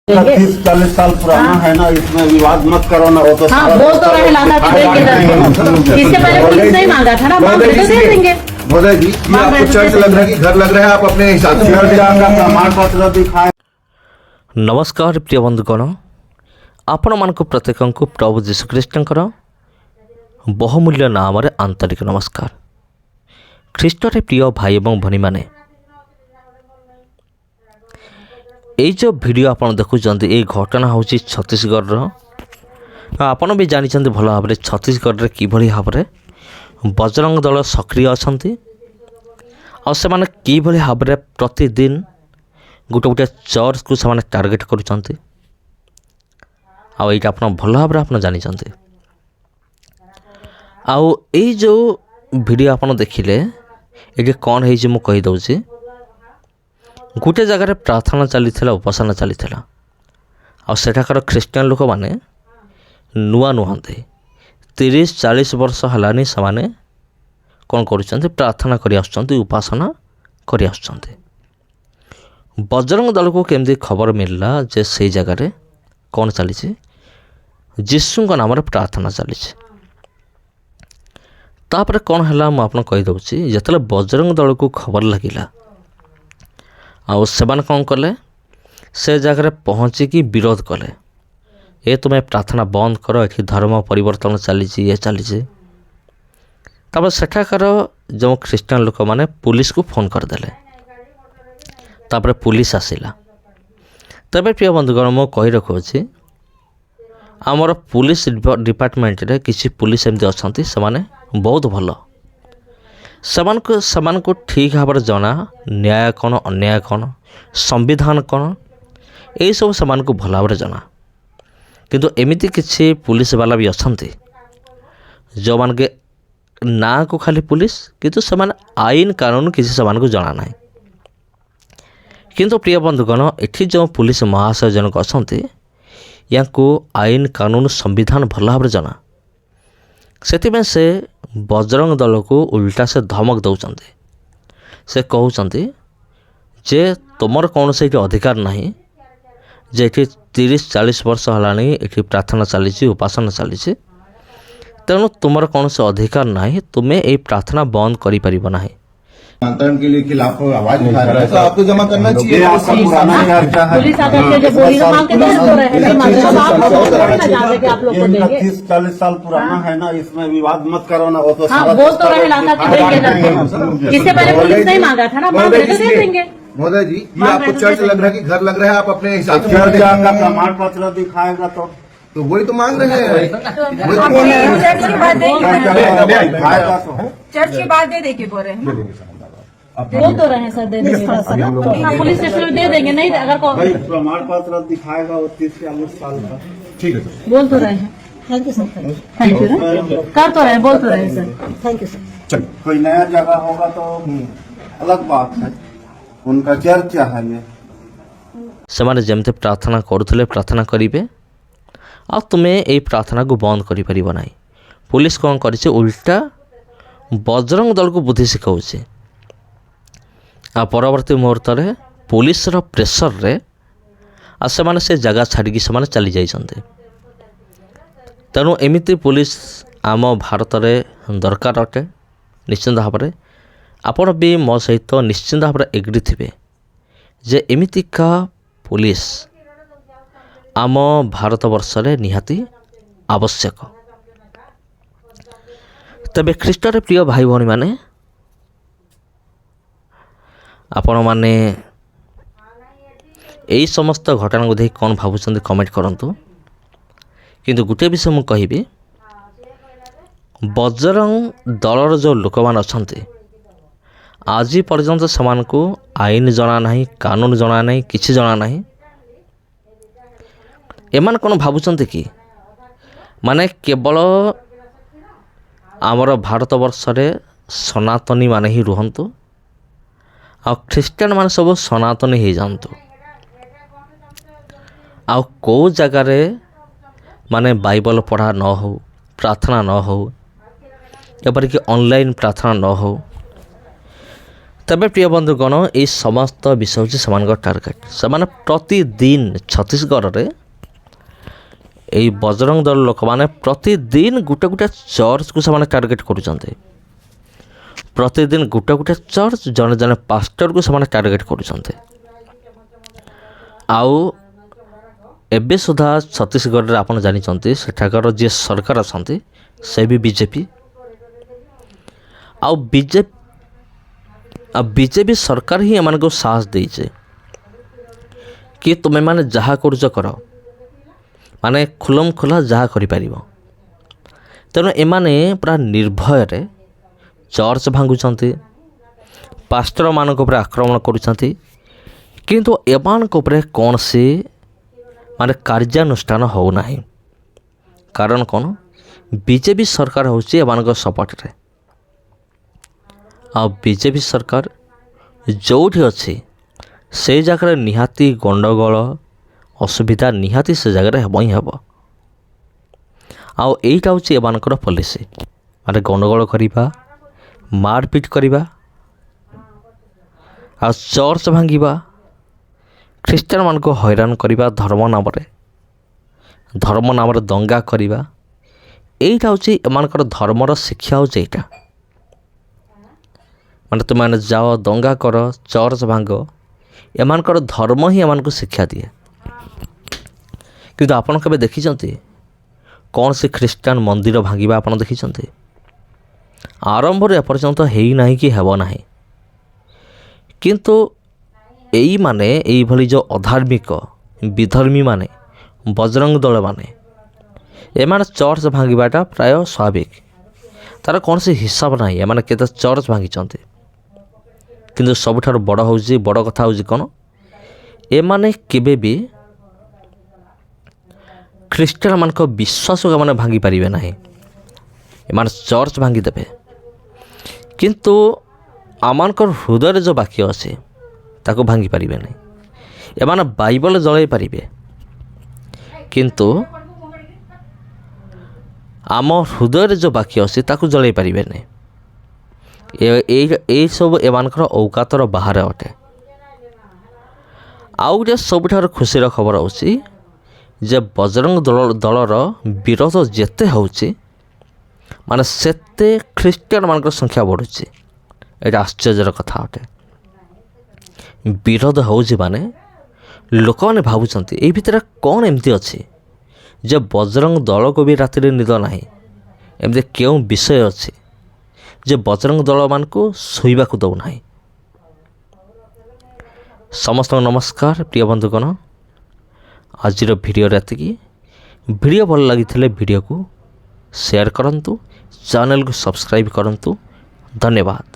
30-40 साल पुराना है ना, इसमें विवाद मत करो ना। वो तो हाँ बोल तो रहे लाला कि देंगे दस। इससे पहले पुलिस नहीं मांगा था ना, मांग रहे तो दे देंगे। मोदी जी, ये आपको चर्च लग रहा है कि घर लग रहा है? आप अपने हिसाब से प्रमाण पत्र दिखाए। नमस्कार प्रिय बंधुगण, आपण मानक प्रत्येक को प्रभु जीशुख्रीष्टर बहुमूल्य नाम आंतरिक नमस्कार। ख्रीष्टरे प्रिय भाई एवं भनी माने, ये जो वीडियो आप देखुं ये घटना हूँ छत्तीसगढ़। आपड़ भी जानते भल भाव में छत्तीसगढ़ कि भाव में बजरंग दल सक्रिय अच्छा से कि भाव में प्रतिदिन गोटे गोटे चर्च को से टार्गेट करुँच। आईटा आप भल भाव में आप जानते। आउ ये जो वीडियो आप देखिले ये कौन है मु कहीदे। गोटे जगार प्रार्थना चली उपासना चली आठाकार ख्रीस्टान लोक मैंने नुआ नुहंती 30-40 वर्ष है से कौन कर प्रार्थना कर उपासना कर। बजरंग दल को केमती खबर मिलला जे से जगार कौन चली जीशु नाम प्रार्थना चली। तापर कौन है मुझे कहीदे जो बजरंग दल को खबर लगिला आउ से कौन कले से जगह पहुँचिकी विरोध कले ये तुम्हें प्रार्थना बंद कर ये धर्म परिवर्तन चली ये चली। सेठाकार जो ख्रीस्टान लोक मैंने पुलिस को फोन करदे तापर पुलिस आसला। तबे प्रिय बंधुगण मु कही रखुच्छी आमर पुलिस डिपार्टमेंट रे किसी पुलिस एमती अच्छा से बहुत भल को ठीक भाव जना न्याय कौन अन्याय कौन संविधान कौन यही सब से भल भाव जना। किंतु एमिति किसी पुलिस वाला भी अच्छा जो मान के ना को खाली पुलिस किंतु से आईन कानून किसी से जना ना। किंतु प्रिय बंधुगण एठी जो पुलिस महाशय जनक अच्छा या आईन कानून संविधान भल भाव जना से से बजरंग दल को उल्टा से धमक दौरान से कहते जे तुमर कौन से अधिकार नहीं जे 30-40 वर्ष है प्रार्थना चली उपासना चली तेणु तुमर कौन से अधिकार नहीं तुम्हें ये प्रार्थना बंद करी परिबो नहीं। नामांतरण के लिए खिलाफ आवाज उठा रहा है तो आपको जमा करना चाहिए। पुलिस आकर के जो बोली ना मांग के दे तो रहे नहीं मांगे तो आप लोग ना जाने के आप लोग को देंगे। 30-40 साल पुराना है ना, इसमें विवाद मत करो ना। वो तो हाँ बोल तो रहे लाला कि देंगे दस। इससे पहले पुलिस नहीं मांगा था ना, मांग रहे तो दे देंगे। मोदी जी, ये आपको चर्च लग रहा है कि घर लग रहा है? आप अपने हिसाब से प्रमाण पत्र दिखाएगा तो वही तो मांग रहे हैं। चर्च के बाद दे देके बोल रहे हैं। बोल तो रहे सर दे देंगे। हाँ पुलिस स्टेशन में दे देंगे। नहीं अगर प्रमाण पत्र दिखाएगा वो 30-40 साल का। ठीक है सर, बोल तो रहे हैं। Thank you sir, thank you कर तो रहे बोल तो रहे सर। Thank you sir. चलिए कोई नया जगह होगा तो अलग बात है, उनका चर्चा है ये। से जमते प्रार्थना करुले प्रार्थना करेंगे आ तुम्हें ये प्रार्थना को बंद कर पार ना। पुलिस कौन कर उल्टा बजरंग दल को बुद्धि शिखाऊे आ परवर्ती मुहूर्त में पुलिस प्रेसर रे से जगह छाड़ी से चली जाइए। तेणु एमती पुलिस आम भारत में दरकार अटे निश्चिंत भाव में। आपण भी मो सहित निश्चिंत भाव में एग्री थे जे एमितिका पुलिस आम भारत वर्ष रे निहाती आवश्यक। तबे ख्रीष्टर प्रिय भाई भौणी माने आपण माने यही समस्त घटना को देख कौन भावुं कमेंट करंतु। किंतु गोटे विषय मु कहिबी बजरंग दलर जो लोक मैंने अच्छा आज पर्यंत से आईन जना नहीं कानून जना नहीं किसी जना नहीं। एमान कौन भावुं कि माने केवल आमर भारत वर्ष रे सनातनी माने ही रुहंतु आ ख्रीस्टान माने सब सनातनी हो जातु। आ कौ जगार माने बाइबल पढ़ा न हो, प्रार्थना न हो, एपरिक ऑनलाइन प्रार्थना न हो, ତେବେ ପ୍ରିୟ ବନ୍ଧୁଗଣ ଏହି ସମସ୍ତ ବିଷୟ ହେଉଛି ସେମାନଙ୍କ ଟାର୍ଗେଟ୍। ସେମାନେ ପ୍ରତିଦିନ ଛତିଶଗଡ଼ରେ এই ବଜରଙ୍ଗ ଦଳ ଲୋକମାନେ ପ୍ରତିଦିନ ଗୋଟେ ଗୋଟେ ଚର୍ଚ୍ଚକୁ ସେମାନେ ଟାର୍ଗେଟ୍ କରୁଛନ୍ତି। ପ୍ରତିଦିନ ଗୋଟେ ଗୋଟେ ଚର୍ଚ୍ଚ ଜଣେ ଜଣେ ପାଷ୍ଟରକୁ ସେମାନେ ଟାର୍ଗେଟ୍ କରୁଛନ୍ତି। ଆଉ ଏବେ ସୁଦ୍ଧା ଛତିଶଗଡ଼ରେ ଆପଣ ଜାଣିଛନ୍ତି ସେଠାକାର ଯିଏ ସରକାର ଅଛନ୍ତି ସେ ବି ବିଜେପି। ଆଉ ବିଜେପି ସରକାର ହିଁ ଏମାନଙ୍କୁ ସାହସ ଦେଇଛି କି ତୁମେମାନେ ଯାହା କରୁଛ କର, ମାନେ ଖୁଲମ ଖୋଲା ଯାହା କରିପାରିବ। ତେଣୁ ଏମାନେ ପୁରା ନିର୍ଭୟରେ ଚର୍ଚ୍ଚ ଭାଙ୍ଗୁଛନ୍ତି, ପାଷ୍ଟରମାନଙ୍କ ଉପରେ ଆକ୍ରମଣ କରୁଛନ୍ତି, କିନ୍ତୁ ଏମାନଙ୍କ ଉପରେ କୌଣସି ମାନେ କାର୍ଯ୍ୟାନୁଷ୍ଠାନ ହେଉନାହିଁ। କାରଣ କ'ଣ? ବିଜେପି ସରକାର ହେଉଛି ଏମାନଙ୍କ ସପୋର୍ଟରେ। ଆଉ ବିଜେପି ସରକାର ଯେଉଁଠି ଅଛି ସେଇ ଜାଗାରେ ନିହାତି ଗଣ୍ଡଗୋଳ ଅସୁବିଧା ନିହାତି ସେ ଜାଗାରେ ହେବ ହିଁ ହେବ। ଆଉ ଏଇଟା ହେଉଛି ଏମାନଙ୍କର ପଲିସି, ମାନେ ଗଣ୍ଡଗୋଳ କରିବା, ମାରପିଟ କରିବା, ଆଉ ଚର୍ଚ୍ଚ ଭାଙ୍ଗିବା, ଖ୍ରୀଷ୍ଟିଆନମାନଙ୍କୁ ହଇରାଣ କରିବା, ଧର୍ମ ନାମରେ ଦଙ୍ଗା କରିବା। ଏଇଟା ହେଉଛି ଏମାନଙ୍କର ଧର୍ମର ଶିକ୍ଷା ହେଉଛି ଏଇଟା। ମାନେ ତୁମେମାନେ ଯାଅ ଦଙ୍ଗା କର, ଚର୍ଚ୍ଚ ଭାଙ୍ଗ, ଏମାନଙ୍କର ଧର୍ମ ହିଁ ଏମାନଙ୍କୁ ଶିକ୍ଷା ଦିଏ। କିନ୍ତୁ ଆପଣ କେବେ ଦେଖିଛନ୍ତି କୌଣସି ଖ୍ରୀଷ୍ଟିଆନ ମନ୍ଦିର ଭାଙ୍ଗିବା ଆପଣ ଦେଖିଛନ୍ତି? ଆରମ୍ଭରୁ ଏପର୍ଯ୍ୟନ୍ତ ହେଇନାହିଁ କି ହେବ ନାହିଁ। କିନ୍ତୁ ଏଇଭଳି ଯେଉଁ ଅଧାର୍ମିକ ବିଧର୍ମୀମାନେ, ବଜରଙ୍ଗ ଦଳମାନେ, ଏମାନେ ଚର୍ଚ୍ଚ ଭାଙ୍ଗିବାଟା ପ୍ରାୟ ସ୍ୱାଭାବିକ। ତା'ର କୌଣସି ହିସାବ ନାହିଁ ଏମାନେ କେତେ ଚର୍ଚ୍ଚ ଭାଙ୍ଗିଛନ୍ତି। କିନ୍ତୁ ସବୁଠାରୁ ବଡ଼ କଥା ହେଉଛି କ'ଣ? ଏମାନେ କେବେ ବି ଖ୍ରୀଷ୍ଟିଆନମାନଙ୍କ ବିଶ୍ୱାସକୁ ଏମାନେ ଭାଙ୍ଗି ପାରିବେ ନାହିଁ। ଏମାନେ ଚର୍ଚ୍ଚ ଭାଙ୍ଗିଦେବେ, କିନ୍ତୁ ଆମମାନଙ୍କର ହୃଦୟରେ ଯେଉଁ ବାକ୍ୟ ଅଛି ତାକୁ ଭାଙ୍ଗି ପାରିବେ ନାହିଁ। ଏମାନେ ବାଇବଲ ଜଳାଇ ପାରିବେ, କିନ୍ତୁ ଆମ ହୃଦୟରେ ଯେଉଁ ବାକ୍ୟ ଅଛି ତାକୁ ଜଳାଇ ପାରିବେନି। ଏଇସବୁ ଏମାନଙ୍କର ଔକାତର ବାହାରେ ଅଟେ। ଆଉ ଗୋଟେ ସବୁଠାରୁ ଖୁସିର ଖବର ହେଉଛି ଯେ ବଜରଙ୍ଗ ଦଳର ବିରୋଧ ଯେତେ ହେଉଛି ମାନେ ସେତେ ଖ୍ରୀଷ୍ଟିଆନମାନଙ୍କର ସଂଖ୍ୟା ବଢ଼ୁଛି। ଏଇଟା ଆଶ୍ଚର୍ଯ୍ୟର କଥା ଅଟେ। ବିରୋଧ ହେଉଛି ମାନେ ଲୋକମାନେ ଭାବୁଛନ୍ତି ଏଇ ଭିତରେ କ'ଣ ଏମିତି ଅଛି ଯେ ବଜରଙ୍ଗ ଦଳକୁ ବି ରାତିରେ ନିଦ ନାହିଁ। ଏମିତି କେଉଁ ବିଷୟ ଅଛି ଯେ ବଜରଙ୍ଗ ଦଳମାନଙ୍କୁ ଶୋଇବାକୁ ଦେଉନାହିଁ। ସମସ୍ତଙ୍କୁ ନମସ୍କାର ପ୍ରିୟ ବନ୍ଧୁଗଣ, ଆଜିର ଭିଡ଼ିଓରେ ଏତିକି। ଭିଡ଼ିଓ ଭଲ ଲାଗିଥିଲେ ଭିଡ଼ିଓକୁ ସେୟାର କରନ୍ତୁ, ଚ୍ୟାନେଲକୁ ସବସ୍କ୍ରାଇବ୍ କରନ୍ତୁ। ଧନ୍ୟବାଦ।